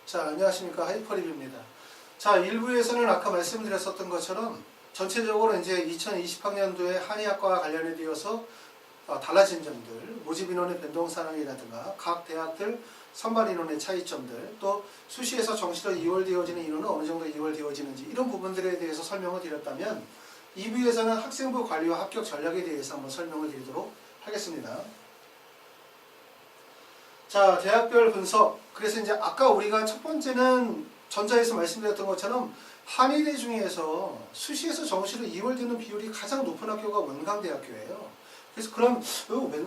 자, 안녕하십니까. 하이퍼리뷰입니다. 자, 1부에서는 아까 말씀드렸었던 것처럼 전체적으로 이제 2020학년도에 한의학과와 관련해 되어서 달라진 점들, 모집 인원의 변동 사항이라든가 각 대학들 선발 인원의 차이점들, 또 수시에서 정시로 이월되어지는 인원은 어느 정도 이월되어지는지 이런 부분들에 대해서 설명을 드렸다면 2부에서는 학생부 관리와 합격 전략에 대해서 한번 설명을 드리도록 하겠습니다. 자, 대학별 분석. 그래서 이제 아까 우리가 첫 번째는 전자에서 말씀드렸던 것처럼 한의대 중에서 수시에서 정시로 이월되는 비율이 가장 높은 학교가 원광대학교예요. 그래서 그럼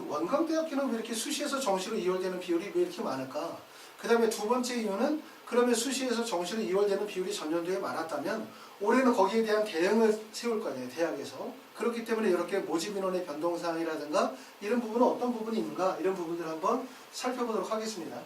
원광대학교는 왜 이렇게 수시에서 정시로 이월되는 비율이 왜 이렇게 많을까? 그 다음에 두 번째 이유는 그러면 수시에서 정시로 이월되는 비율이 전년도에 많았다면 올해는 거기에 대한 대응을 세울 거 아니에요, 대학에서. 그렇기 때문에 이렇게 모집 인원의 변동사항이라든가 이런 부분은 어떤 부분이 있는가, 이런 부분들을 한번 살펴보도록 하겠습니다.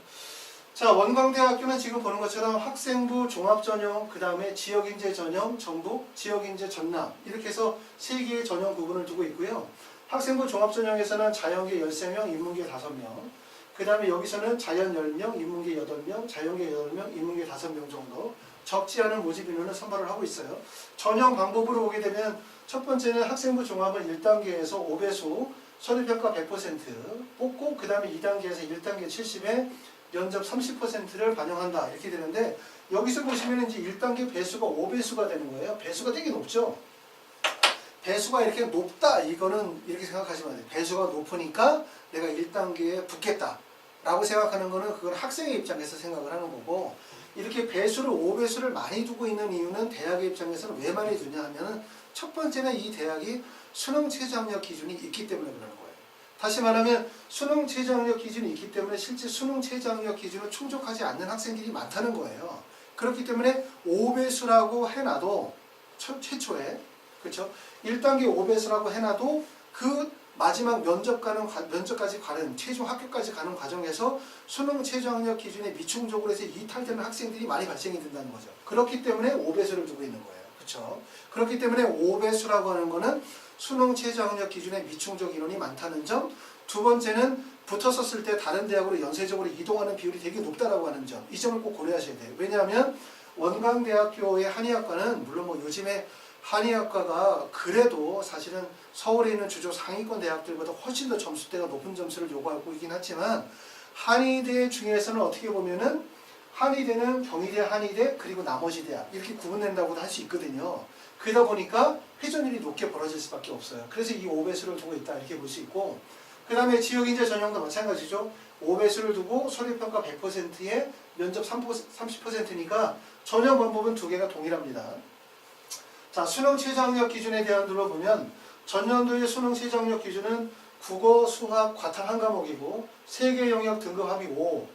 자, 원광대학교는 지금 보는 것처럼 학생부 종합전형, 그 다음에 지역인재 전형, 전북, 지역인재 전남 이렇게 해서 3개의 전형 구분을 두고 있고요. 학생부 종합전형에서는 자연계 13명, 인문계 5명, 그 다음에 여기서는 자연 10명, 인문계 8명, 자연계 8명, 인문계 5명 정도 적지 않은 모집 인원을 선발을 하고 있어요. 전형 방법으로 오게 되면 첫 번째는 학생부 종합은 1단계에서 5배수, 서류평가 100% 뽑고 그 다음에 2단계에서 1단계 70에 면접 30%를 반영한다 이렇게 되는데 여기서 보시면 이제 1단계 배수가 5배수가 되는 거예요. 배수가 되게 높죠. 배수가 이렇게 높다 이거는 이렇게 생각하시면 돼요. 배수가 높으니까 내가 1단계에 붙겠다 라고 생각하는 거는 그건 학생의 입장에서 생각을 하는 거고, 이렇게 배수를 5배수를 많이 두고 있는 이유는 대학의 입장에서는 왜 많이 두냐 하면은 첫 번째는 이 대학이 수능 최저학력 기준이 있기 때문에 그러는 거예요. 다시 말하면 수능 최저학력 기준이 있기 때문에 실제 수능 최저학력 기준을 충족하지 않는 학생들이 많다는 거예요. 그렇기 때문에 5배수라고 해놔도 최초에 그렇죠? 1단계 5배수라고 해놔도 그 마지막 면접까지 가는 최종 학교까지 가는 과정에서 수능 최저학력 기준에 미충족으로 해서 이탈되는 학생들이 많이 발생이 된다는 거죠. 그렇기 때문에 5배수를 두고 있는 거예요. 그렇죠? 그렇기 때문에 5배수라고 하는 거는 수능 최저학력 기준에 미충족 인원이 많다는 점, 두 번째는 붙었었을 때 다른 대학으로 연쇄적으로 이동하는 비율이 되게 높다라고 하는 점, 이 점을 꼭 고려하셔야 돼요. 왜냐하면 원광대학교의 한의학과는 물론 뭐 요즘에 한의학과가 그래도 사실은 서울에 있는 주요 상위권 대학들보다 훨씬 더 점수대가 높은 점수를 요구하고 있긴 하지만 한의대 중에서는 어떻게 보면은 한의대는 경희대, 한의대 그리고 나머지 대학 이렇게 구분된다고도 할 수 있거든요. 그러다 보니까 회전율이 높게 벌어질 수밖에 없어요. 그래서 이 5배수를 두고 있다 이렇게 볼 수 있고, 그 다음에 지역인재 전형도 마찬가지죠. 5배수를 두고 서류평가 100%에 면접 30%니까 전형 방법은 두 개가 동일합니다. 자, 수능 최저학력 기준에 대한 들어보면 전년도의 수능 최저학력 기준은 국어, 수학, 과탐 한 과목이고 3개 영역 등급 합이 5,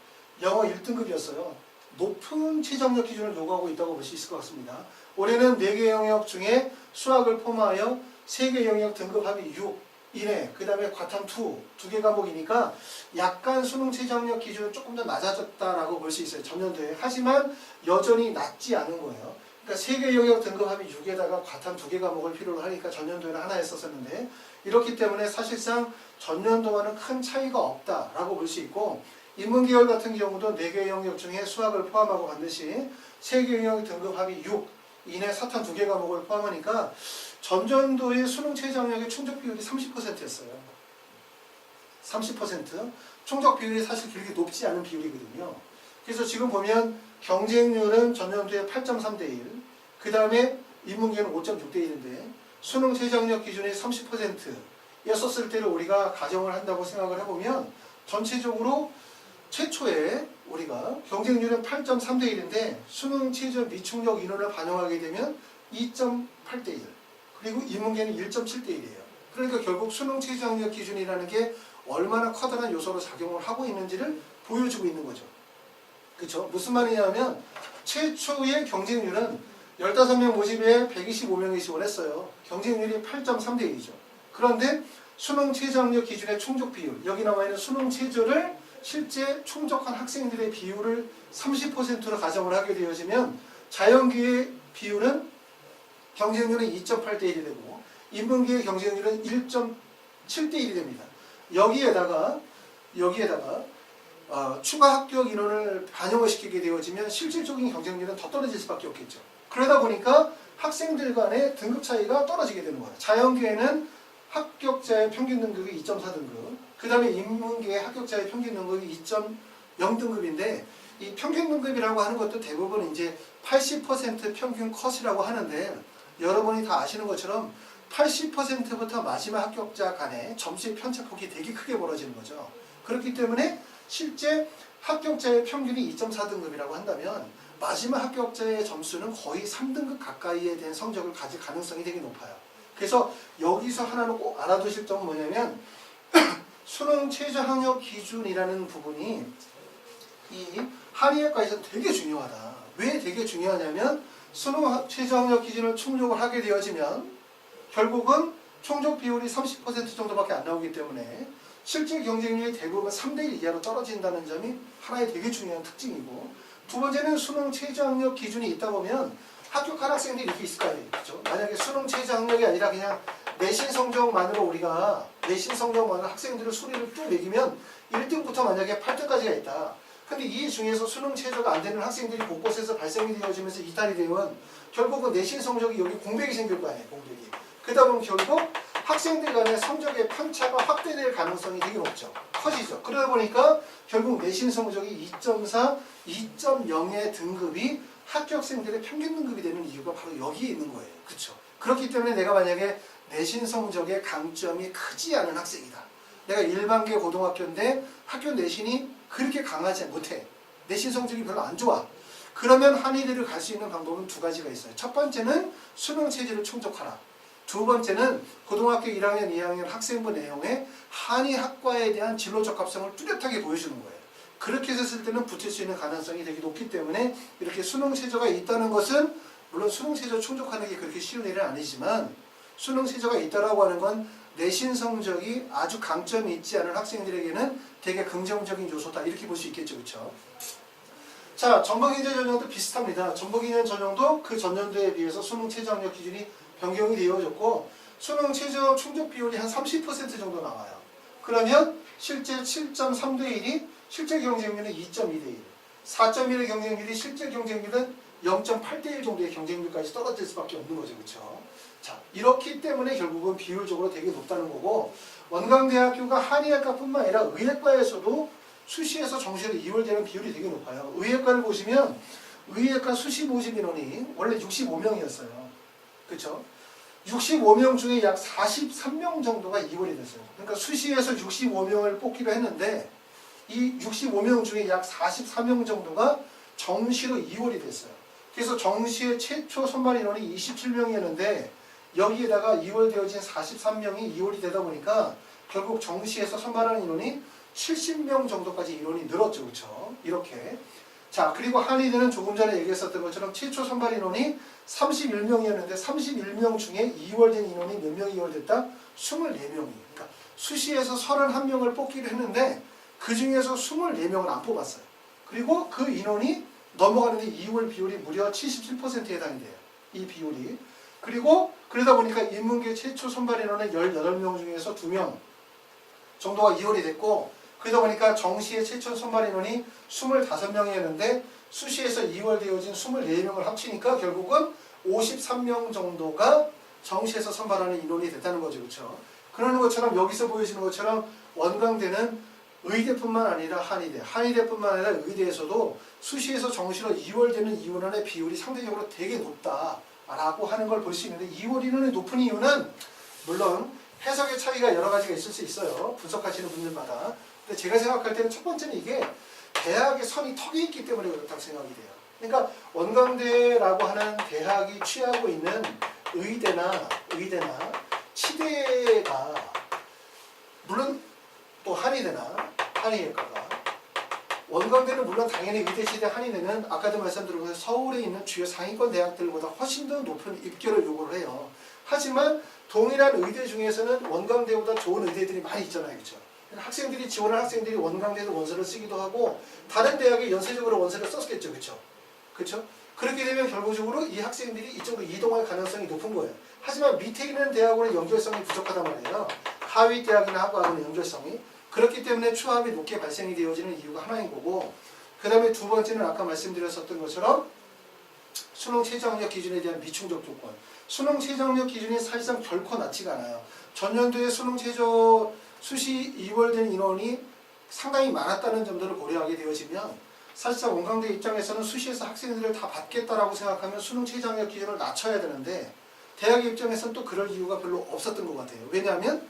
영어 1등급이었어요. 높은 최저학력 기준을 요구하고 있다고 볼 수 있을 것 같습니다. 올해는 4개 영역 중에 수학을 포함하여 3개 영역 등급 합이 6 이내, 그 다음에 과탐 2개 과목이니까 약간 수능 최저학력 기준은 조금 더 낮아졌다라고 볼 수 있어요. 전년도에. 하지만 여전히 낮지 않은 거예요. 그러니까 3개 영역 등급합이 6에다가 과탐 2개 과목을 필요로 하니까 전년도에는 하나 했었었는데, 이렇기 때문에 사실상 전년도와는 큰 차이가 없다라고 볼 수 있고, 인문계열 같은 경우도 4개 영역 중에 수학을 포함하고 반드시 3개 영역 등급합이 6 이내 사탐 2개 과목을 포함하니까 전년도의 수능 최저학력의 충족 비율이 30%였어요. 30%. 충족 비율이 사실 그렇게 높지 않은 비율이거든요. 그래서 지금 보면 경쟁률은 전년도에 8.3대 1, 그 다음에 인문계는 5.6대 1인데 수능 최저학력 기준이 30%였었을 때를 우리가 가정을 한다고 생각을 해보면 전체적으로 최초에 우리가 경쟁률은 8.3대 1인데 수능 최저 미충족 인원을 반영하게 되면 2.8대 1, 그리고 인문계는 1.7대 1이에요. 그러니까 결국 수능 최저학력 기준이라는 게 얼마나 커다란 요소로 작용을 하고 있는지를 보여주고 있는 거죠. 그렇죠? 무슨 말이냐면 최초의 경쟁률은 15명 모집에 125명이 지원했어요. 경쟁률이 8.3대 1이죠. 그런데 수능 최저학력 기준의 충족 비율, 여기 나와 있는 수능 최저를 실제 충족한 학생들의 비율을 30%로 가정을 하게 되어지면 자연계의 비율은 경쟁률은 2.8대 1이 되고 인문계의 경쟁률은 1.7대 1이 됩니다. 여기에다가 추가 합격 인원을 반영을 시키게 되어지면 실질적인 경쟁률은 더 떨어질 수밖에 없겠죠. 그러다 보니까 학생들 간의 등급 차이가 떨어지게 되는 거예요. 자연계에는 합격자의 평균 등급이 2.4등급, 그 다음에 인문계의 합격자의 평균 등급이 2.0등급인데 이 평균 등급이라고 하는 것도 대부분 이제 80% 평균 컷이라고 하는데 여러분이 다 아시는 것처럼 80%부터 마지막 합격자 간의 점수의 편차폭이 되게 크게 벌어지는 거죠. 그렇기 때문에 실제 합격자의 평균이 2.4등급이라고 한다면 마지막 합격자의 점수는 거의 3등급 가까이에 대한 성적을 가질 가능성이 되게 높아요. 그래서 여기서 하나는 꼭 알아두실 점은 뭐냐면 수능 최저 학력 기준이라는 부분이 이 한의학과에서 되게 중요하다. 왜 되게 중요하냐면 수능 최저 학력 기준을 충족을 하게 되어지면 결국은 총적 비율이 30% 정도밖에 안 나오기 때문에 실제 경쟁률이 대부분 3대1 이하로 떨어진다는 점이 하나의 되게 중요한 특징이고, 두 번째는 수능 최저 학력 기준이 있다 보면 합격한 학생들이 이렇게 있을 거 아니에요. 그렇죠? 만약에 수능 최저 학력이 아니라 그냥 내신 성적만으로 우리가 내신 성적만으로 학생들을 순위를 쭉 매기면 1등부터 만약에 8등까지가 있다. 근데 이 중에서 수능 최저가 안 되는 학생들이 곳곳에서 발생이 되어지면서 이탈이 되면 결국은 내신 성적이 여기 공백이 생길 거 아니에요. 공백이. 그러다 보면 결국 학생들 간의 성적의 편차가 확대될 가능성이 되게 높죠. 커지죠. 그러다 보니까 결국 내신 성적이 2.4, 2.0의 등급이 합격생들의 평균 등급이 되는 이유가 바로 여기에 있는 거예요. 그렇죠? 그렇기 때문에 내가 만약에 내신 성적의 강점이 크지 않은 학생이다. 내가 일반계 고등학교인데 학교 내신이 그렇게 강하지 못해. 내신 성적이 별로 안 좋아. 그러면 한의대를 갈 수 있는 방법은 두 가지가 있어요. 첫 번째는 수능 체제를 충족하라. 두 번째는 고등학교 1학년, 2학년 학생부 내용에 한의학과에 대한 진로 적합성을 뚜렷하게 보여주는 거예요. 그렇게 했을 때는 붙을 수 있는 가능성이 되게 높기 때문에 이렇게 수능 체제가 있다는 것은 물론 수능 체제 충족하는 게 그렇게 쉬운 일은 아니지만 수능 체제가 있다라고 하는 건 내신 성적이 아주 강점이 있지 않은 학생들에게는 되게 긍정적인 요소다 이렇게 볼 수 있겠죠. 그렇죠? 자, 전북 인재 전형도 비슷합니다. 전북 인재 전형도 그 전년도에 비해서 수능 최저 학력 기준이 변경이 되어졌고 수능 최저 충족 비율이 한 30% 정도 나와요. 그러면 실제 7.3대 1이 실제 경쟁률은 2.2대 1, 4.1의 경쟁률이 실제 경쟁률은 0.8대 1 정도의 경쟁률까지 떨어질 수밖에 없는 거죠. 그렇죠? 자, 이렇기 때문에 결국은 비율적으로 되게 높다는 거고, 원광대학교가 한의학과뿐만 아니라 의학과에서도 수시에서 정시로 이월되는 비율이 되게 높아요. 의학과를 보시면 의학과 수시 모집 인원이 원래 65명이었어요. 그렇죠? 65명 중에 약 43명 정도가 이월이 됐어요. 그러니까 수시에서 65명을 뽑기로 했는데 이 65명 중에 약 44명 정도가 정시로 이월이 됐어요. 그래서 정시의 최초 선발 인원이 27명이었는데 여기에다가 이월되어진 43명이 이월이 되다 보니까 결국 정시에서 선발하는 인원이 70명 정도까지 인원이 늘었죠. 그렇죠? 이렇게. 자, 그리고 한의대는 조금 전에 얘기했었던 것처럼 최초 선발 인원이 31명이었는데 31명 중에 2월된 인원이 몇 명이 2월됐다? 24명이. 그러니까 수시에서 31명을 뽑기로 했는데 그 중에서 24명을 안 뽑았어요. 그리고 그 인원이 넘어가는데 2월 비율이 무려 77%에 해당이 돼요. 이 비율이. 그리고 그러다 보니까 인문계 최초 선발 인원은 18명 중에서 2명 정도가 2월이 됐고, 그러다 보니까 정시의 최초 선발 인원이 25명이었는데 수시에서 2월 되어진 24명을 합치니까 결국은 53명 정도가 정시에서 선발하는 인원이 됐다는 거죠. 그렇죠? 그러는 것처럼 여기서 보여지는 것처럼 원광대는 의대뿐만 아니라 한의대뿐만 아니라 의대에서도 수시에서 정시로 2월 되는 인원의 비율이 상대적으로 되게 높다라고 하는 걸 볼 수 있는데, 2월 인원이 높은 이유는 물론 해석의 차이가 여러 가지가 있을 수 있어요. 분석하시는 분들마다. 근데 제가 생각할 때는 첫 번째는 이게 대학의 선이 턱이 있기 때문에 그렇다고 생각이 돼요. 그러니까 원광대라고 하는 대학이 취하고 있는 의대나 치대가 물론 또 한의대나 한의학과가 원광대는 물론 당연히 의대, 치대, 한의대는 아까도 말씀드린 것처럼 서울에 있는 주요 상위권 대학들보다 훨씬 더 높은 입결을 요구를 해요. 하지만 동일한 의대 중에서는 원광대보다 좋은 의대들이 많이 있잖아요. 그렇죠? 학생들이 지원한 학생들이 원광대에서 원서를 쓰기도 하고 다른 대학에 연쇄적으로 원서를 썼겠죠. 그렇죠? 그렇죠? 그렇게 되면 결국적으로 이 학생들이 이쪽으로 이동할 가능성이 높은 거예요. 하지만 밑에 있는 대학원의 연결성이 부족하단 말이에요. 하위 대학이나 하고하고는 연결성이. 그렇기 때문에 추합이 높게 발생이 되어지는 이유가 하나인 거고, 그 다음에 두 번째는 아까 말씀드렸었던 것처럼 수능 최저학력 기준에 대한 미충족 조건. 수능 최저학력 기준이 사실상 결코 낮지가 않아요. 전년도에 수능 최저 수시 이월된 인원이 상당히 많았다는 점들을 고려하게 되어지면 사실상 원광대 입장에서는 수시에서 학생들을 다 받겠다라고 생각하면 수능 최저학력 기준을 낮춰야 되는데 대학 입장에서는 또 그럴 이유가 별로 없었던 것 같아요. 왜냐하면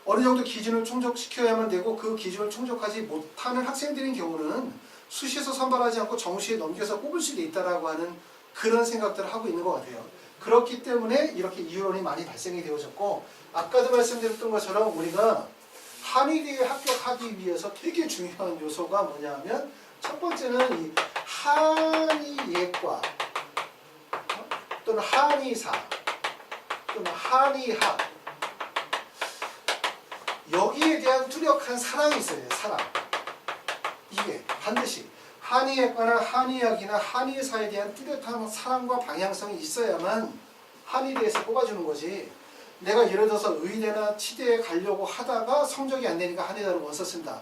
어느 정도 기준을 충족시켜야만 되고 그 기준을 충족하지 못하는 학생들인 경우는 수시에서 선발하지 않고 정시에 넘겨서 뽑을 수도 있다라고 하는 그런 생각들을 하고 있는 것 같아요. 그렇기 때문에 이렇게 이유론이 많이 발생이 되어졌고, 아까도 말씀드렸던 것처럼 우리가 한의대에 합격하기 위해서 되게 중요한 요소가 뭐냐면 첫 번째는 이 한의예과 또는 한의사 또는 한의학, 여기에 대한 뚜렷한 사랑이 있어야 돼요. 사랑. 이게 반드시 한의예과나 한의학이나 한의사에 대한 뚜렷한 사랑과 방향성이 있어야만 한의대에서 뽑아주는 거지. 내가 예를 들어서 의대나 치대에 가려고 하다가 성적이 안 되니까 한의대로 원서 쓴다.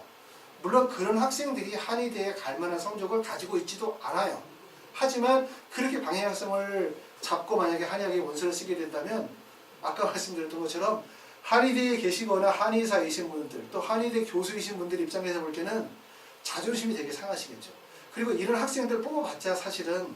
물론 그런 학생들이 한의대에 갈 만한 성적을 가지고 있지도 않아요. 하지만 그렇게 방향성을 잡고 만약에 한의학에 원서를 쓰게 된다면 아까 말씀드렸던 것처럼 한의대에 계시거나 한의사이신 분들, 또 한의대 교수이신 분들 입장에서 볼 때는 자존심이 되게 상하시겠죠. 그리고 이런 학생들 뽑아봤자 사실은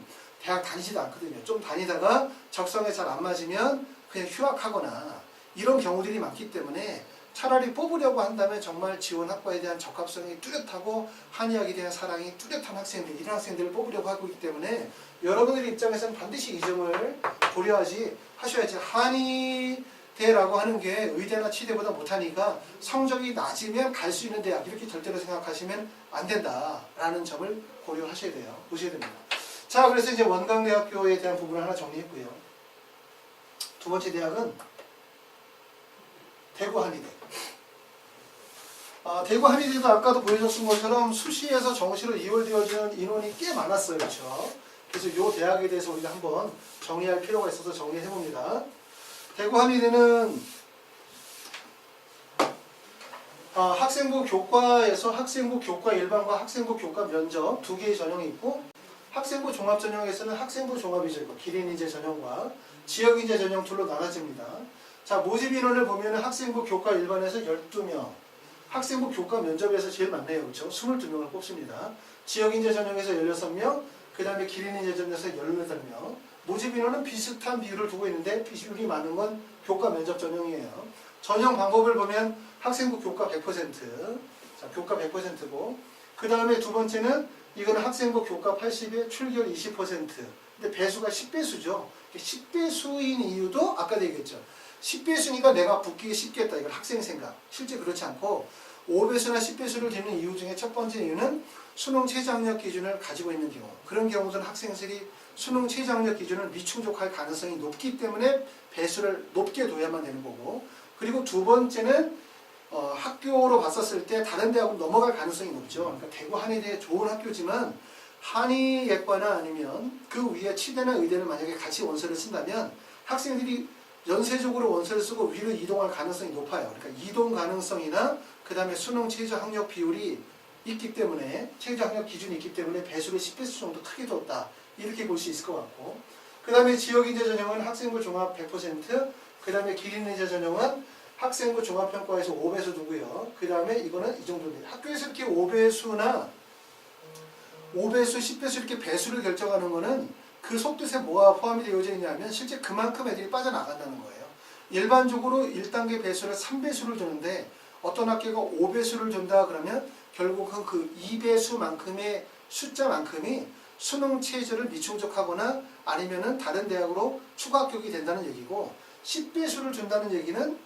대학 다니지도 않거든요. 좀 다니다가 적성에 잘 안 맞으면 그냥 휴학하거나 이런 경우들이 많기 때문에 차라리 뽑으려고 한다면 정말 지원 학과에 대한 적합성이 뚜렷하고 한의학에 대한 사랑이 뚜렷한 학생들, 이런 학생들을 뽑으려고 하고 있기 때문에 여러분들 입장에서는 반드시 이 점을 고려하지 하셔야지. 한의대라고 하는 게 의대나 치대보다 못하니까 성적이 낮으면 갈 수 있는 대학, 이렇게 절대로 생각하시면 안 된다라는 점을 고려하셔야 돼요. 보셔야 됩니다. 자, 그래서 이제 원광대학교에 대한 부분을 하나 정리했고요. 두 번째 대학은 대구 한의대. 대구 한의대도 아까도 보여줬은 것처럼 수시에서 정시로 이월되어지는 인원이 꽤 많았어요. 그렇죠? 그래서 이 대학에 대해서 우리가 한번 정리할 필요가 있어서 정리해봅니다. 대구 한의대는 학생부 교과에서 학생부 교과 일반과 학생부 교과 면접 두 개의 전형이 있고, 학생부 종합 전형에서는 학생부 종합이죠. 기린인재 전형과 지역인재 전형 둘로 나눠집니다. 자, 모집 인원을 보면 학생부 교과 일반에서 12명, 학생부 교과 면접에서 제일 많네요. 그렇죠? 22명을 뽑습니다. 지역인재 전형에서 16명, 그 다음에 기린인재 전형에서 18명. 모집 인원은 비슷한 비율을 두고 있는데 비율이 많은 건 교과 면접 전형이에요. 전형 방법을 보면 학생부 교과 100%, 자, 교과 100%고, 그 다음에 두 번째는 이거는 학생부 교과 80에 출결 20%. 근데 배수가 10배수죠. 10배수인 이유도 아까도 얘기했죠. 10배수니까 내가 붙기 쉽겠다. 이건 학생 생각. 실제 그렇지 않고 5배수나 10배수를 되는 이유 중에 첫 번째 이유는 수능 최저학력 기준을 가지고 있는 경우. 그런 경우들은 학생들이 수능 최저학력 기준을 미충족할 가능성이 높기 때문에 배수를 높게 둬야만 되는 거고, 그리고 두 번째는 학교로 봤었을 때 다른 대학으로 넘어갈 가능성이 높죠. 그러니까 대구 한의대 좋은 학교지만 한의예과나 아니면 그 위에 치대나 의대를 만약에 같이 원서를 쓴다면 학생들이 연쇄적으로 원서를 쓰고 위로 이동할 가능성이 높아요. 그러니까 이동 가능성이나 그 다음에 수능 최저 학력 비율이 있기 때문에, 최저 학력 기준이 있기 때문에 배수를 10배수 정도 크게 뒀다. 이렇게 볼 수 있을 것 같고, 그 다음에 지역인재 전형은 학생부 종합 100%, 그 다음에 기린인재 전형은 학생부 종합평가에서 5배수 두고요. 그 다음에 이거는 이 정도입니다. 학교에서 이렇게 5배수나 5배수, 10배수 이렇게 배수를 결정하는 거는 그 속뜻에 뭐가 포함이 되어져 있냐면 실제 그만큼 애들이 빠져나간다는 거예요. 일반적으로 1단계 배수를 3배수를 주는데 어떤 학교가 5배수를 준다 그러면 결국은 그 2배수만큼의 숫자만큼이 수능 체제를 미충족하거나 아니면은 다른 대학으로 추가 합격이 된다는 얘기고, 10배수를 준다는 얘기는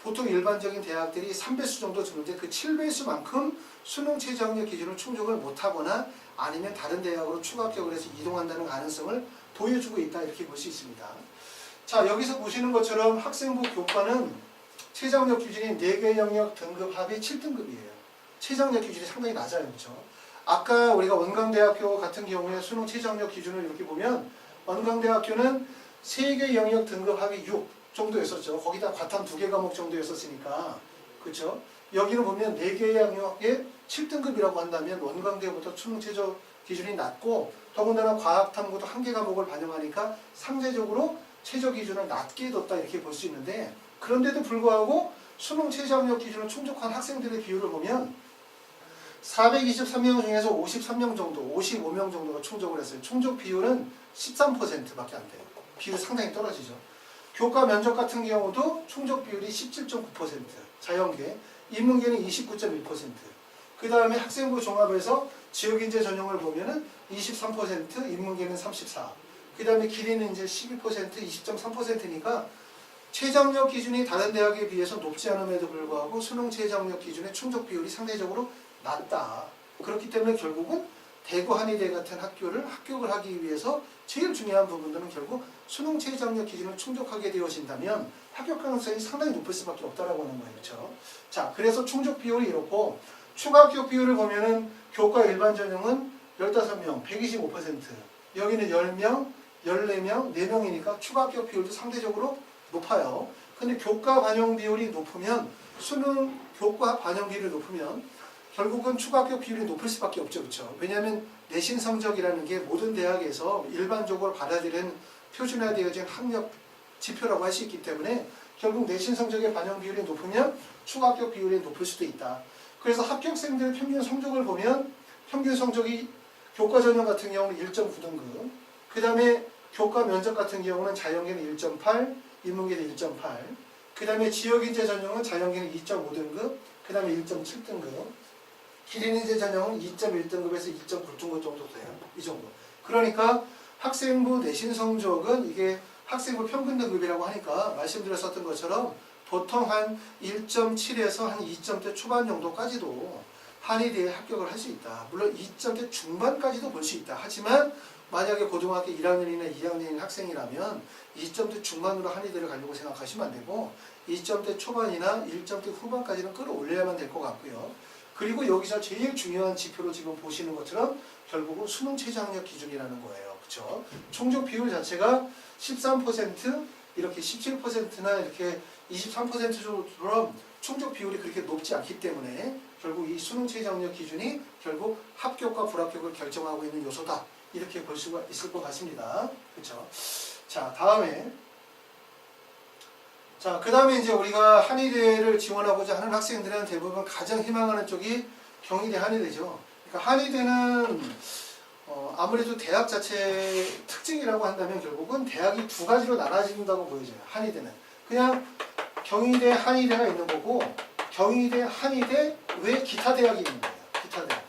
보통 일반적인 대학들이 3배수 정도 주는데 그 7배수만큼 수능 최저학력 기준을 충족을 못하거나 아니면 다른 대학으로 추가 합격을 해서 이동한다는 가능성을 보여주고 있다, 이렇게 볼 수 있습니다. 자, 여기서 보시는 것처럼 학생부 교과는 최저학력 기준이 4개 영역 등급 합이 7등급이에요. 최저학력 기준이 상당히 낮아요. 그렇죠? 아까 우리가 원광대학교 같은 경우에 수능 최저학력 기준을 이렇게 보면 원광대학교는 3개 영역 등급 합이 6 정도였었죠. 거기다 과탐 2개 과목 정도였었으니까, 그렇죠? 여기는 보면 4개의 학력에 7등급이라고 한다면 원광대부터 수능 최저 기준이 낮고 더군다나 과학탐구도 1개 과목을 반영하니까 상대적으로 최저 기준을 낮게 뒀다 이렇게 볼 수 있는데 그런데도 불구하고 수능 최저 학력 기준을 충족한 학생들의 비율을 보면 423명 중에서 53명 정도, 55명 정도가 충족을 했어요. 충족 비율은 13%밖에 안 돼요. 비율이 상당히 떨어지죠. 교과 면접 같은 경우도 충족 비율이 17.9%, 자연계, 인문계는 29.1%. 그 다음에 학생부 종합에서 지역인재 전형을 보면은 23%, 인문계는 34%. 그 다음에 기리는 이제 12%, 20.3%니까 최저학력 기준이 다른 대학에 비해서 높지 않음에도 불구하고 수능 최저학력 기준의 충족 비율이 상대적으로 낮다. 그렇기 때문에 결국은 대구 한의대 같은 학교를 합격을 하기 위해서 제일 중요한 부분들은 결국 수능 최저학력 기준을 충족하게 되어진다면 합격 가능성이 상당히 높을 수밖에 없다라고 하는 거예요. 그렇죠? 자, 그래서 충족 비율이 이렇고 추가 합격 비율을 보면은 교과 일반 전형은 15명, 125%. 여기는 10명, 14명, 4명이니까 추가 합격 비율도 상대적으로 높아요. 근데 교과 반영 비율이 높으면 수능 교과 반영 비율이 높으면 결국은 추가 합격 비율이 높을 수밖에 없죠. 그렇죠? 왜냐하면 내신 성적이라는 게 모든 대학에서 일반적으로 받아들이는 표준화되어진 학력 지표라고 할 수 있기 때문에 결국 내신 성적의 반영 비율이 높으면 추가 합격 비율이 높을 수도 있다. 그래서 합격생들 평균 성적을 보면 평균 성적이 교과 전형 같은 경우는 1.9등급, 그 다음에 교과 면접 같은 경우는 자연계는 1.8, 인문계는 1.8, 그 다음에 지역인재 전형은 자연계는 2.5등급, 그 다음에 1.7등급, 기린인재 전형은 2.1등급에서 2.9등급 정도 돼요. 이 정도. 그러니까 학생부 내신 성적은 이게 학생부 평균 등급이라고 하니까 말씀드렸었던 것처럼 보통 한 1.7에서 한 2점대 초반 정도까지도 한의대에 합격을 할 수 있다. 물론 2점대 중반까지도 볼 수 있다. 하지만 만약에 고등학교 1학년이나 2학년인 학생이라면 2점대 중반으로 한의대를 가려고 생각하시면 안 되고 2점대 초반이나 1점대 후반까지는 끌어올려야만 될 것 같고요. 그리고 여기서 제일 중요한 지표로 지금 보시는 것처럼 결국은 수능 최저학력 기준이라는 거예요. 그렇죠? 충족 비율 자체가 13% 이렇게 17%나 이렇게 23%처럼 충족 비율이 그렇게 높지 않기 때문에 결국 이 수능 최저학력 기준이 결국 합격과 불합격을 결정하고 있는 요소다. 이렇게 볼 수가 있을 것 같습니다. 그렇죠? 자, 그 다음에 이제 우리가 한의대를 지원하고자 하는 학생들은 대부분 가장 희망하는 쪽이 경희대 한의대죠. 그러니까 한의대는 아무래도 대학 자체의 특징이라고 한다면 결국은 대학이 두 가지로 나눠진다고 보여져요. 한의대는. 그냥 경희대, 한의대가 있는 거고 경희대, 한의대 외 기타 대학이 있는 거예요. 기타 대학.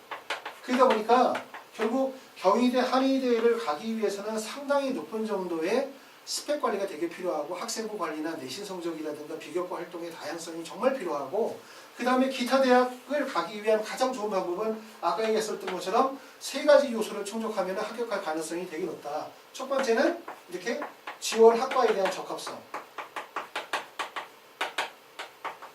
그러다 보니까 결국 경희대, 한의대를 가기 위해서는 상당히 높은 정도의 스펙 관리가 되게 필요하고 학생부 관리나 내신 성적이라든가 비교과 활동의 다양성이 정말 필요하고 그 다음에 기타 대학을 가기 위한 가장 좋은 방법은 아까 얘기했었던 것처럼 세 가지 요소를 충족하면 합격할 가능성이 되게 높다. 첫 번째는 이렇게 지원 학과에 대한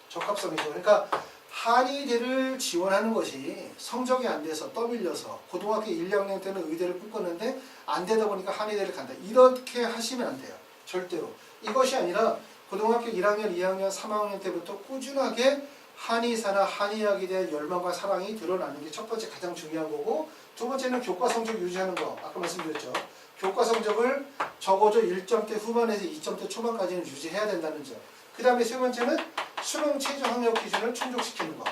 적합성이죠. 그러니까 한의대를 지원하는 것이 성적이 안 돼서 떠밀려서 고등학교 1, 2학년 때는 의대를 꿈꿨는데 안 되다 보니까 한의대를 간다. 이렇게 하시면 안 돼요. 절대로. 이것이 아니라 고등학교 1학년, 2학년, 3학년 때부터 꾸준하게 한의사나 한의학에 대한 열망과 사랑이 드러나는 게 첫 번째 가장 중요한 거고 두 번째는 교과 성적 유지하는 거. 아까 말씀드렸죠. 교과 성적을 적어도 1점대 후반에서 2점대 초반까지는 유지해야 된다는 점. 그 다음에 세 번째는 수능 최저 학력 기준을 충족시키는 거.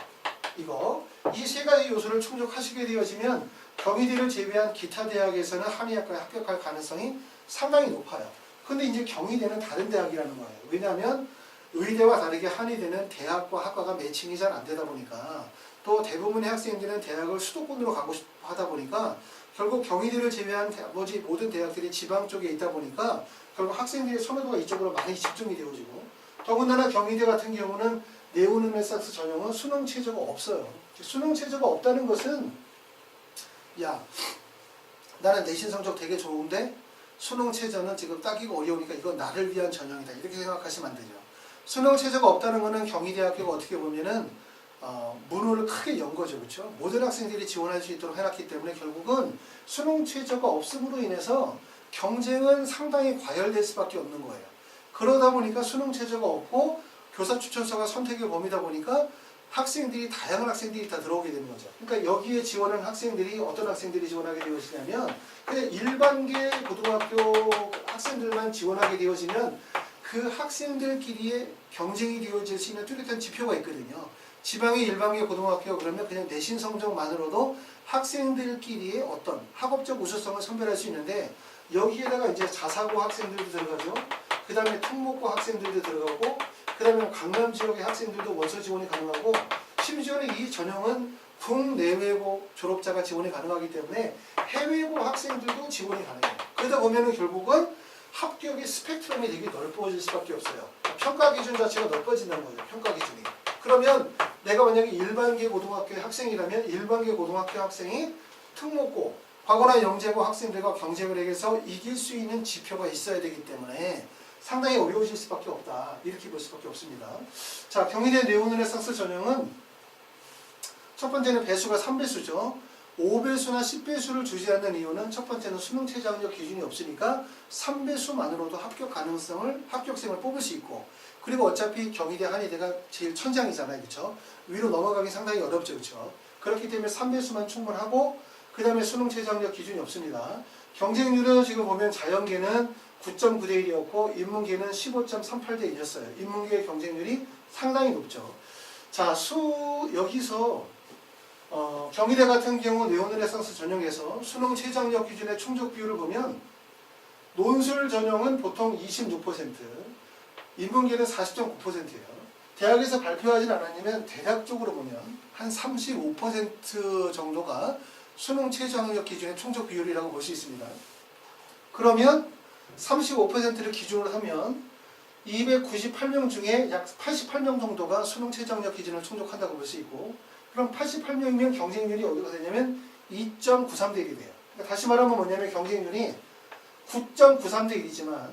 이 세 가지 요소를 충족하시게 되어지면 경희대를 제외한 기타 대학에서는 한의학과에 합격할 가능성이 상당히 높아요. 근데 이제 경희대는 다른 대학이라는 거예요. 왜냐하면 의대와 다르게 한의대는 대학과 학과가 매칭이 잘 안 되다 보니까 또 대부분의 학생들은 대학을 수도권으로 가고 싶어 하다 보니까 결국 경희대를 제외한 나머지 모든 대학들이 지방 쪽에 있다 보니까 결국 학생들의 선호도가 이쪽으로 많이 집중이 되어지고 더군다나 경희대 같은 경우는 네오르네상스 전형은 수능 최저가 없어요. 수능 최저가 없다는 것은 야 나는 내신 성적 되게 좋은데 수능 최저는 지금 따기가 어려우니까 이건 나를 위한 전형이다. 이렇게 생각하시면 안 되죠. 수능 최저가 없다는 것은 경희대학교가 어떻게 보면은 문호를 크게 연 거죠. 그렇죠? 모든 학생들이 지원할 수 있도록 해놨기 때문에 결국은 수능 최저가 없음으로 인해서 경쟁은 상당히 과열될 수밖에 없는 거예요. 그러다 보니까 수능 최저가 없고 교사 추천서가 선택의 범위다 보니까 학생들이 다양한 학생들이 다 들어오게 되는 거죠. 그러니까 여기에 지원하는 학생들이 어떤 학생들이 지원하게 되어지냐면 그냥 일반계 고등학교 학생들만 지원하게 되어지면 그 학생들끼리의 경쟁이 되어질 수 있는 뚜렷한 지표가 있거든요. 지방의 일반계 고등학교 그러면 그냥 내신 성적만으로도 학생들끼리의 어떤 학업적 우수성을 선별할 수 있는데 여기에다가 이제 자사고 학생들도 들어가죠. 그 다음에 특목고 학생들도 들어가고 그 다음에 강남 지역의 학생들도 원서 지원이 가능하고 심지어는 이 전형은 국내외고 졸업자가 지원이 가능하기 때문에 해외고 학생들도 지원이 가능해요. 그러다 보면은 결국은 합격의 스펙트럼이 되게 넓어질 수밖에 없어요. 평가 기준 자체가 넓어진다는 거죠. 평가 기준이. 그러면 내가 만약에 일반계 고등학교의 학생이라면 일반계 고등학교 학생이 특목고, 과거나 영재고 학생들과 경쟁을 해서 이길 수 있는 지표가 있어야 되기 때문에 상당히 어려워질 수밖에 없다. 이렇게 볼 수밖에 없습니다. 자, 경희대 네오르네상스 전형은 첫 번째는 배수가 3배수죠. 5배수나 10배수를 주지 않는 이유는 첫 번째는 수능 최저 학력 기준이 없으니까 3배수만으로도 합격생을 뽑을 수 있고 그리고 어차피 경희대 한의대가 제일 천장이잖아요. 그렇죠? 위로 넘어가기 상당히 어렵죠. 그렇죠? 그렇기 때문에 3배수만 충분하고 그 다음에 수능 최저 학력 기준이 없습니다. 경쟁률은 지금 보면 자연계는 9.9대 1이었고 인문계는 15.38대 1이었어요. 인문계의 경쟁률이 상당히 높죠. 자, 여기서 경희대 같은 경우 네오르네상스 전형에서 수능 최저 학력 기준의 충족 비율을 보면 논술 전형은 보통 26%, 인문계는 40.9%예요. 대학에서 발표하진 않았지만 대략적으로 보면 한 35% 정도가 수능 최저 학력 기준의 충족 비율이라고 볼 수 있습니다. 그러면 35%를 기준으로 하면 298명 중에 약 88명 정도가 수능 최저 학력 기준을 충족한다고 볼 수 있고 그럼 88명이면 경쟁률이 어디가 되냐면 2.93대 1이 돼요. 그러니까 다시 말하면 뭐냐면 경쟁률이 9.93대 1이지만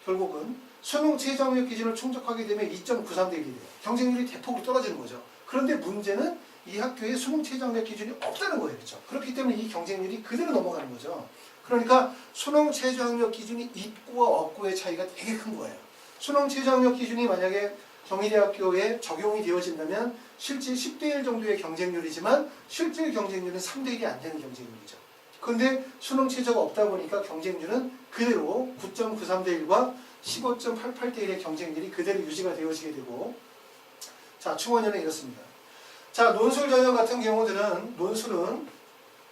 결국은 수능 최저 학력 기준을 충족하게 되면 2.93대 1이 돼요. 경쟁률이 대폭으로 떨어지는 거죠. 그런데 문제는 이 학교에 수능 최저 학력 기준이 없다는 거예요. 그렇죠? 그렇기 때문에 이 경쟁률이 그대로 넘어가는 거죠. 그러니까 수능 최저 학력 기준이 있고와 없고의 차이가 되게 큰 거예요. 수능 최저 학력 기준이 만약에 경희대학교에 적용이 되어진다면 실제 10대 1 정도의 경쟁률이지만 실제 경쟁률은 3대 1이 안 되는 경쟁률이죠. 그런데 수능 최저가 없다 보니까 경쟁률은 그대로 9.93대 1과 15.88대 1의 경쟁률이 그대로 유지가 되어지게 되고 자, 충원연은 이렇습니다. 자, 논술 전형 같은 경우들은 논술은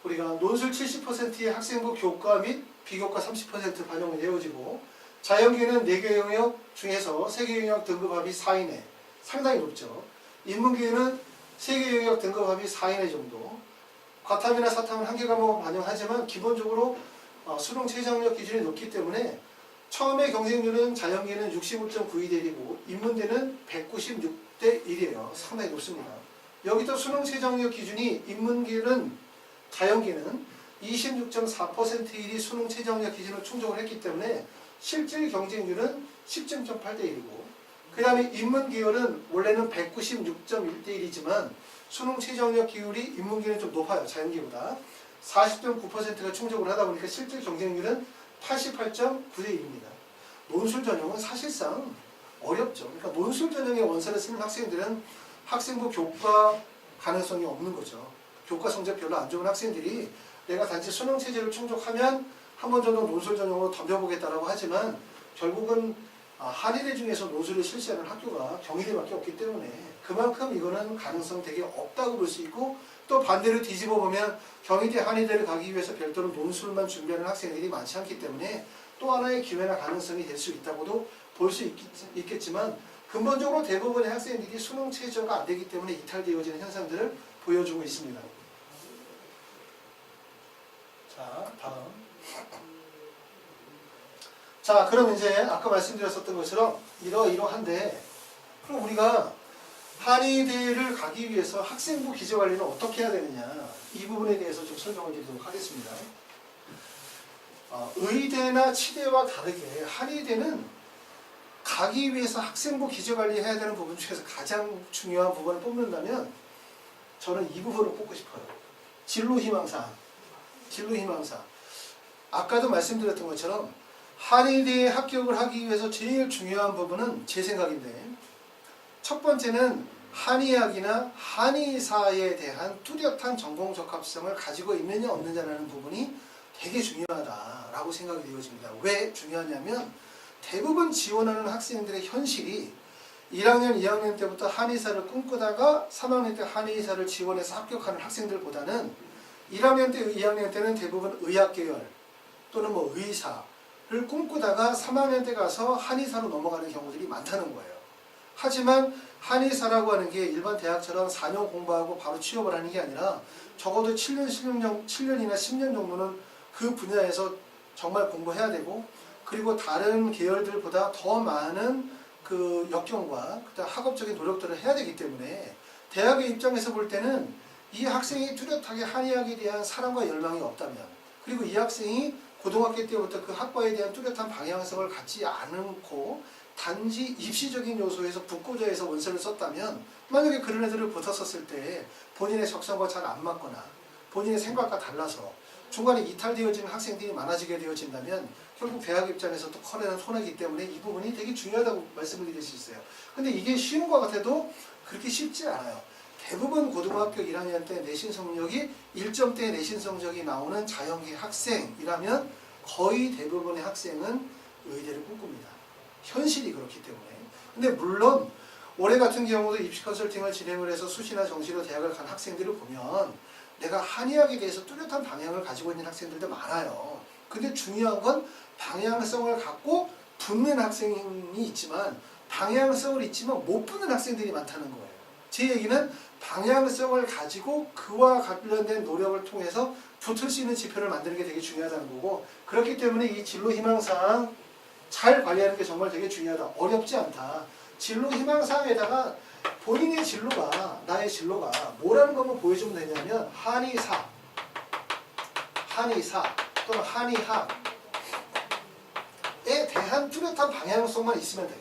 우리가 논술 70%의 학생부 교과 및 비교과 30% 반영이 되어지고 자연계는 4개 영역 중에서 3개 영역 등급합이 4이내 상당히 높죠. 인문계는 3개 영역 등급합이 4이내 정도 과탐이나 사탐은 1개 과목을 반영하지만 기본적으로 수능 최저 학력 기준이 높기 때문에 처음에 경쟁률은 자연계는 65.92대 1이고 인문대는 196대 1이에요. 상당히 높습니다. 여기도 수능 최저 학력 기준이 인문계는 자연계는 26.4%일이 수능 최저 학력 기준을 충족을 했기 때문에 실질 경쟁률은 10.8대 1이고 그 다음에 인문계열은 원래는 196.1대 1이지만 수능 최저 학력 기율이 인문계는 좀 높아요. 자연계보다 40.9%가 충족을 하다 보니까 실질 경쟁률은 88.9대 1입니다. 논술 전형은 사실상 어렵죠. 그러니까 논술 전형의 원서를 쓰는 학생들은 학생부 교과 가능성이 없는 거죠. 교과 성적 별로 안 좋은 학생들이 내가 단지 수능 체제를 충족하면 한 번 정도 논술 전형으로 덤벼보겠다라고 하지만 결국은 한의대 중에서 논술을 실시하는 학교가 경희대밖에 없기 때문에 그만큼 이거는 가능성 되게 없다고 볼 수 있고 또 반대로 뒤집어 보면 경희대 한의대를 가기 위해서 별도로 논술만 준비하는 학생들이 많지 않기 때문에 또 하나의 기회나 가능성이 될 수 있다고도 볼 수 있겠지만 근본적으로 대부분의 학생들이 수능 최저가 안 되기 때문에 이탈되어지는 현상들을 보여주고 있습니다. 자, 다음. 자, 그럼 이제 아까 말씀드렸었던 것처럼 이러한데 그럼 우리가 한의대를 가기 위해서 학생부 기재관리는 어떻게 해야 되느냐 이 부분에 대해서 좀 설명을 드리도록 하겠습니다. 의대나 치대와 다르게 한의대는 가기 위해서 학생부 기재관리 해야 되는 부분 중에서 가장 중요한 부분을 뽑는다면 저는 이 부분을 뽑고 싶어요. 진로희망사. 아까도 말씀드렸던 것처럼 한의대에 합격을 하기 위해서 제일 중요한 부분은 제 생각인데 첫 번째는 한의학이나 한의사에 대한 뚜렷한 전공 적합성을 가지고 있느냐 없느냐라는 부분이 되게 중요하다라고 생각이 되어집니다. 왜 중요하냐면 대부분 지원하는 학생들의 현실이 1학년, 2학년 때부터 한의사를 꿈꾸다가 3학년 때 한의사를 지원해서 합격하는 학생들보다는 1학년 때, 2학년 때는 대부분 의학계열 또는 뭐 의사를 꿈꾸다가 3학년 때 가서 한의사로 넘어가는 경우들이 많다는 거예요. 하지만 한의사라고 하는 게 일반 대학처럼 4년 공부하고 바로 취업을 하는 게 아니라 적어도 7년이나 10년 정도는 그 분야에서 정말 공부해야 되고, 그리고 다른 계열들보다 더 많은 그 역경과 그다음 학업적인 노력들을 해야 되기 때문에 대학의 입장에서 볼 때는 이 학생이 뚜렷하게 한의학에 대한 사랑과 열망이 없다면, 그리고 이 학생이 고등학교 때부터 그 학과에 대한 뚜렷한 방향성을 갖지 않고 단지 입시적인 요소에서 붙고자 해서 원서를 썼다면, 만약에 그런 애들을 붙었었을 때 본인의 적성과 잘 안 맞거나 본인의 생각과 달라서 중간에 이탈되어지는 학생들이 많아지게 되어진다면 결국 대학 입장에서도 커다란 손해이기 때문에 이 부분이 되게 중요하다고 말씀을 드릴 수 있어요. 근데 이게 쉬운 것 같아도 그렇게 쉽지 않아요. 대부분 고등학교 1학년 때 내신 성적이 1점대 내신 성적이 나오는 자연계 학생이라면 거의 대부분의 학생은 의대를 꿈꿉니다. 현실이 그렇기 때문에. 근데 물론 올해 같은 경우도 입시 컨설팅을 진행을 해서 수시나 정시로 대학을 간 학생들을 보면 내가 한의학에 대해서 뚜렷한 방향을 가지고 있는 학생들도 많아요. 근데 중요한 건 방향성을 갖고 붙는 학생이 있지만, 방향성을 있지만 못 붙는 학생들이 많다는 거예요. 제 얘기는 방향성을 가지고 그와 관련된 노력을 통해서 붙을 수 있는 지표를 만드는 게 되게 중요하다는 거고, 그렇기 때문에 이 진로 희망사항 잘 관리하는 게 정말 되게 중요하다. 어렵지 않다. 진로 희망사항에다가 본인의 진로가, 나의 진로가 뭐라는 것만 보여주면 되냐면 한의사 또는 한의학에 대한 뚜렷한 방향성만 있으면 돼요.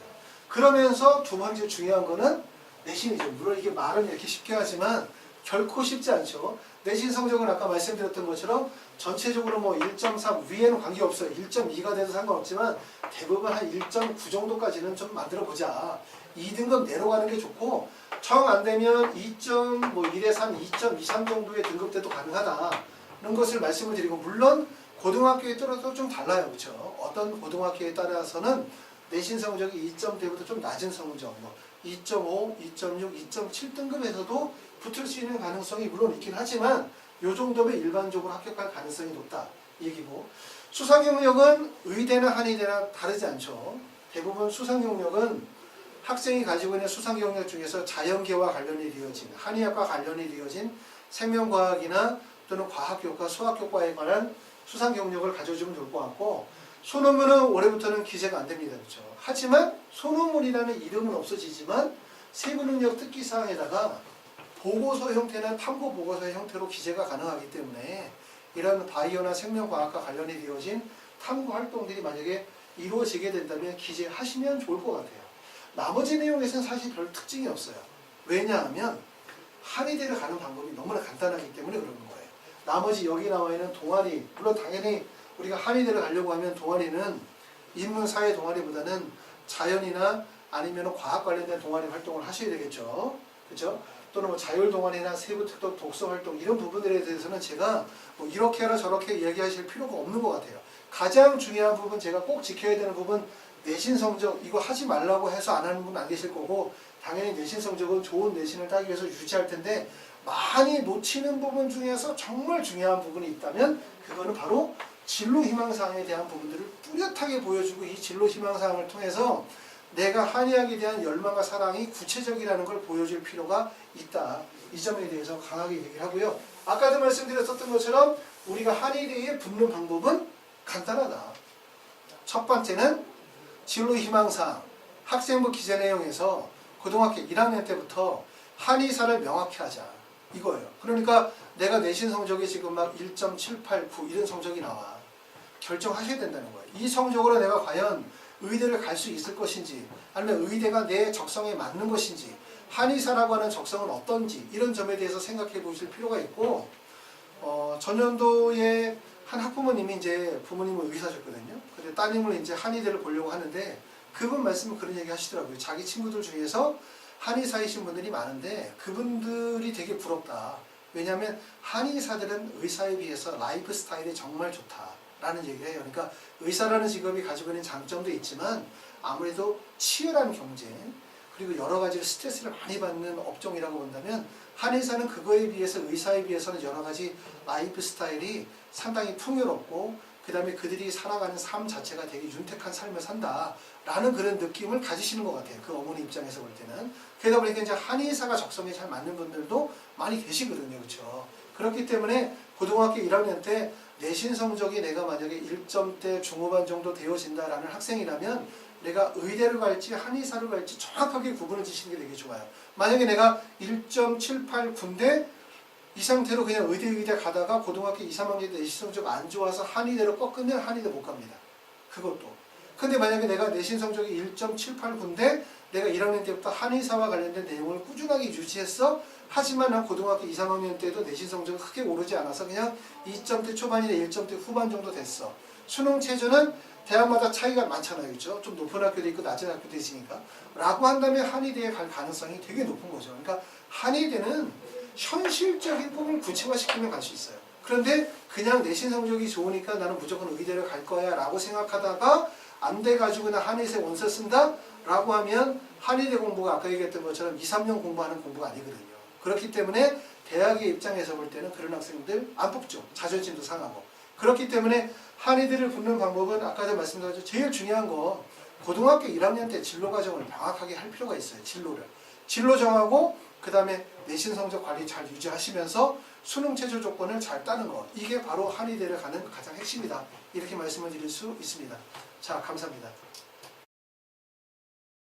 그러면서 두 번째 중요한 거는 내신이죠. 물론 이게 말은 이렇게 쉽게 하지만 결코 쉽지 않죠. 내신 성적은 아까 말씀드렸던 것처럼 전체적으로 뭐 1.3 위에는 관계없어요. 1.2가 돼도 상관없지만 대부분 한 1.9 정도까지는 좀 만들어 보자. 2등급 내려가는 게 좋고, 정 안 되면 2.1에서 2.23 정도의 등급대도 가능하다는 것을 말씀을 드리고, 물론 고등학교에 따라서 좀 달라요. 그렇죠? 어떤 고등학교에 따라서는 내신 성적이 2점대보다 좀 낮은 성적, 뭐 2.5, 2.6, 2.7 등급에서도 붙을 수 있는 가능성이 물론 있긴 하지만 이 정도면 일반적으로 합격할 가능성이 높다 얘기고, 수상 경력은 의대나 한의대나 다르지 않죠. 대부분 수상 경력은 학생이 가지고 있는 수상 경력 중에서 자연계와 관련이 되어진, 한의학과 관련이 되어진 생명과학이나 또는 과학교과, 수학교과에 관한 수상 경력을 가져주면 좋을 것 같고, 소논문은 올해부터는 기재가 안 됩니다. 그렇죠? 하지만 소논문이라는 이름은 없어지지만 세부능력 특기사항에다가 보고서 형태나 탐구 보고서의 형태로 기재가 가능하기 때문에 이런 바이오나 생명과학과 관련이 되어진 탐구 활동들이 만약에 이루어지게 된다면 기재하시면 좋을 것 같아요. 나머지 내용에서는 사실 별 특징이 없어요. 왜냐하면 한의대를 가는 방법이 너무나 간단하기 때문에 그런 거예요. 나머지 여기 나와 있는 동아리, 물론 당연히 우리가 한의대를 가려고 하면 동아리는 인문사회 동아리보다는 자연이나 아니면 과학 관련된 동아리 활동을 하셔야 되겠죠. 그렇죠? 또는 뭐 자율 동아리나 세부 특덕 독서 활동 이런 부분들에 대해서는 제가 뭐 이렇게 하라 저렇게 얘기하실 필요가 없는 것 같아요. 가장 중요한 부분, 제가 꼭 지켜야 되는 부분, 내신 성적 이거 하지 말라고 해서 안 하는 분 안 계실 거고, 당연히 내신 성적은 좋은 내신을 따기 위해서 유지할 텐데 많이 놓치는 부분 중에서 정말 중요한 부분이 있다면 그거는 바로 진로 희망사항에 대한 부분들을 뚜렷하게 보여주고, 이 진로 희망사항을 통해서 내가 한의학에 대한 열망과 사랑이 구체적이라는 걸 보여줄 필요가 있다. 이 점에 대해서 강하게 얘기를 하고요. 아까도 말씀드렸었던 것처럼 우리가 한의대에 붙는 방법은 간단하다. 첫 번째는 진로 희망사항, 학생부 기재 내용에서 고등학교 1학년 때부터 한의사를 명확히 하자. 이거예요. 그러니까 내가 내신 성적이 지금 막 1.789 이런 성적이 나와. 결정하셔야 된다는 거예요. 이 성적으로 내가 과연 의대를 갈 수 있을 것인지, 아니면 의대가 내 적성에 맞는 것인지, 한의사라고 하는 적성은 어떤지, 이런 점에 대해서 생각해 보실 필요가 있고, 전년도에 한 학부모님이 이제 부모님은 의사셨거든요. 근데 따님을 이제 한의대를 보려고 하는데 그분 말씀은 그런 얘기 하시더라고요. 자기 친구들 중에서 한의사이신 분들이 많은데 그분들이 되게 부럽다. 왜냐하면 한의사들은 의사에 비해서 라이프 스타일이 정말 좋다라는 얘기를 해요. 그러니까 의사라는 직업이 가지고 있는 장점도 있지만 아무래도 치열한 경쟁 그리고 여러 가지 스트레스를 많이 받는 업종이라고 본다면 한의사는 그거에 비해서 의사에 비해서는 여러 가지 라이프 스타일이 상당히 풍요롭고 그 다음에 그들이 살아가는 삶 자체가 되게 윤택한 삶을 산다라는 그런 느낌을 가지시는 것 같아요. 그 어머니 입장에서 볼 때는. 그러다 보니까 이제 한의사가 적성에 잘 맞는 분들도 많이 계시거든요. 그렇죠? 그렇기 때문에 고등학교 1학년 때 내신 성적이 내가 만약에 1점대 중후반 정도 되어진다라는 학생이라면 내가 의대를 갈지 한의사를 갈지 정확하게 구분을 지시는 게 되게 좋아요. 만약에 내가 1.78군데 이 상태로 그냥 의대 가다가 고등학교 2, 3학년 때 내신 성적 안 좋아서 한의대로 꺾으면 한의대 못 갑니다. 그것도. 근데 만약에 내가 내신 성적이 1.78군데 내가 1학년 때부터 한의사와 관련된 내용을 꾸준하게 유지했어. 하지만 난 고등학교 2, 3학년 때도 내신 성적이 크게 오르지 않아서 그냥 2점대 초반이나 1점대 후반 정도 됐어. 수능 체제는 대학마다 차이가 많잖아요. 그렇죠? 좀 높은 학교도 있고 낮은 학교도 있으니까. 라고 한다면 한의대에 갈 가능성이 되게 높은 거죠. 그러니까 한의대는 현실적인 꿈을 구체화시키면 갈 수 있어요. 그런데 그냥 내신 성적이 좋으니까 나는 무조건 의대를 갈 거야 라고 생각하다가 안 돼가지고 나 한의대 원서 쓴다? 라고 하면 한의대 공부가 아까 얘기했던 것처럼 2, 3년 공부하는 공부가 아니거든요. 그렇기 때문에 대학의 입장에서 볼 때는 그런 학생들 안 뽑죠. 자존심도 상하고. 그렇기 때문에 한의대를 붙는 방법은 아까도 말씀드렸죠. 제일 중요한 건 고등학교 1학년 때 진로 과정을 명확하게 할 필요가 있어요. 진로 정하고 그 다음에 내신 성적 관리 잘 유지하시면서 수능 최저 조건을 잘 따는 것. 이게 바로 한의대를 가는 가장 핵심이다. 이렇게 말씀을 드릴 수 있습니다. 자, 감사합니다.